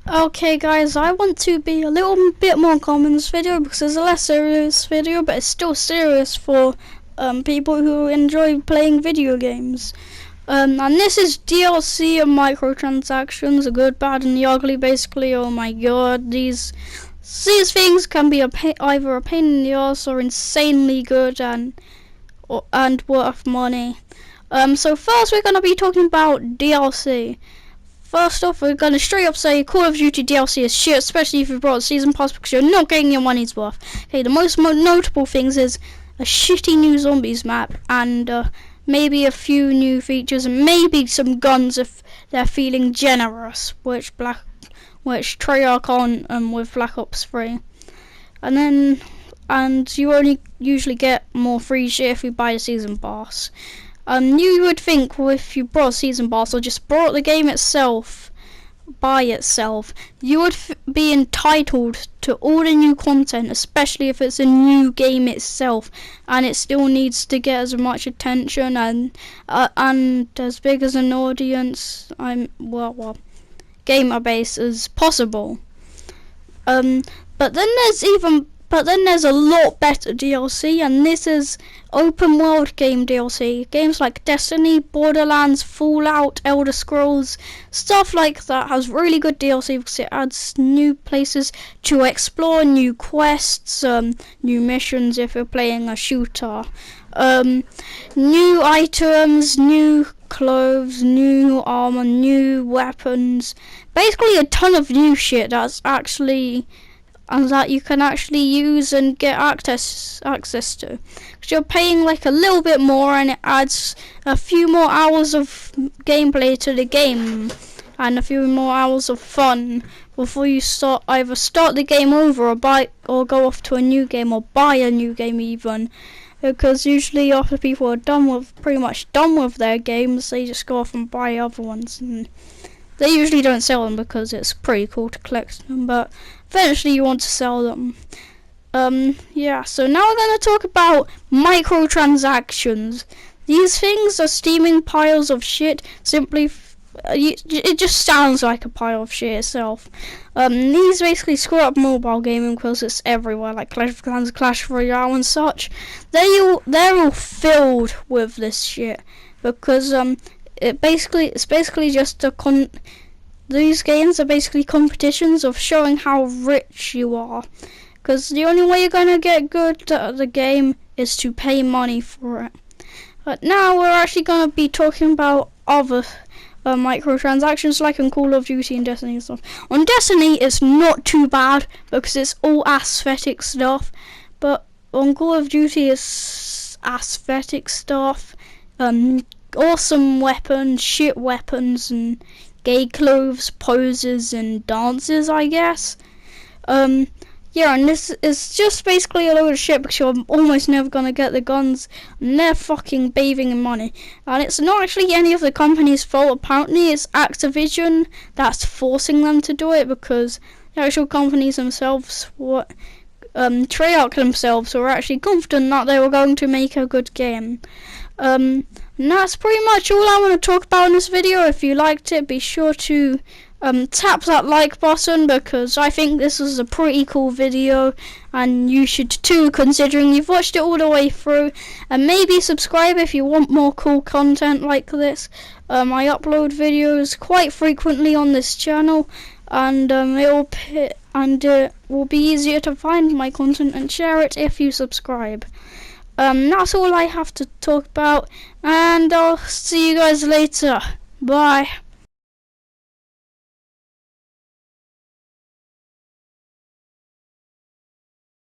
Okay guys, I want to be a little bit more calm in this video because it's a less serious video, but it's still serious for people who enjoy playing video games. And this is DLC and microtransactions, the good, bad and the ugly basically. Oh my god, these things can be either a pain in the ass or insanely good and worth money. So first we're going to be talking about DLC. First off, we're going to straight up say Call of Duty DLC is shit, especially if you brought a season pass because you're not getting your money's worth. Okay, the most notable things is a shitty new zombies map and maybe a few new features and maybe some guns if they're feeling generous, which Treyarch on with Black Ops 3. And you only usually get more free shit if you buy a season pass. You would think, well, if you brought a season pass or just brought the game itself by itself, you would be entitled to all the new content, especially if it's a new game itself and it still needs to get as much attention and as big as an audience, gamer base as possible. But then there's a lot better DLC, and this is open world game DLC. Games like Destiny, Borderlands, Fallout, Elder Scrolls, stuff like that has really good DLC because it adds new places to explore, new quests, new missions if you're playing a shooter, new items, new clothes, new armor, new weapons, basically a ton of new shit that you can actually use and get access to. Because you're paying like a little bit more and it adds a few more hours of gameplay to the game and a few more hours of fun before you either start the game over or go off to a new game or buy a new game even. Because usually after people are pretty much done with their games, they just go off and buy other ones, and they usually don't sell them because it's pretty cool to collect them, but eventually you want to sell them. So now we're going to talk about microtransactions. These things are steaming piles of shit. It just sounds like a pile of shit itself. These basically screw up mobile gaming because it's everywhere, like Clash of Clans, Clash Royale and such. They're all filled with this shit because it's basically just these games are basically competitions of showing how rich you are, because the only way you're gonna get good at the game is to pay money for it. But now we're actually gonna be talking about other microtransactions like in Call of Duty and Destiny and stuff. On Destiny it's not too bad because it's all aesthetic stuff, but on Call of Duty it's aesthetic stuff, awesome weapons, shit weapons, and gay clothes, poses, and dances, I guess. And this is just basically a load of shit because you're almost never gonna get the guns, and they're fucking bathing in money. And it's not actually any of the company's fault, apparently it's Activision that's forcing them to do it, because the actual companies themselves, Treyarch themselves, were actually confident that they were going to make a good game. And that's pretty much all I want to talk about in this video. If you liked it, be sure to tap that like button, because I think this was a pretty cool video and you should too, considering you've watched it all the way through. And maybe subscribe if you want more cool content like this. I upload videos quite frequently on this channel, and it will be easier to find my content and share it if you subscribe. That's all I have to talk about, and I'll see you guys later. Bye.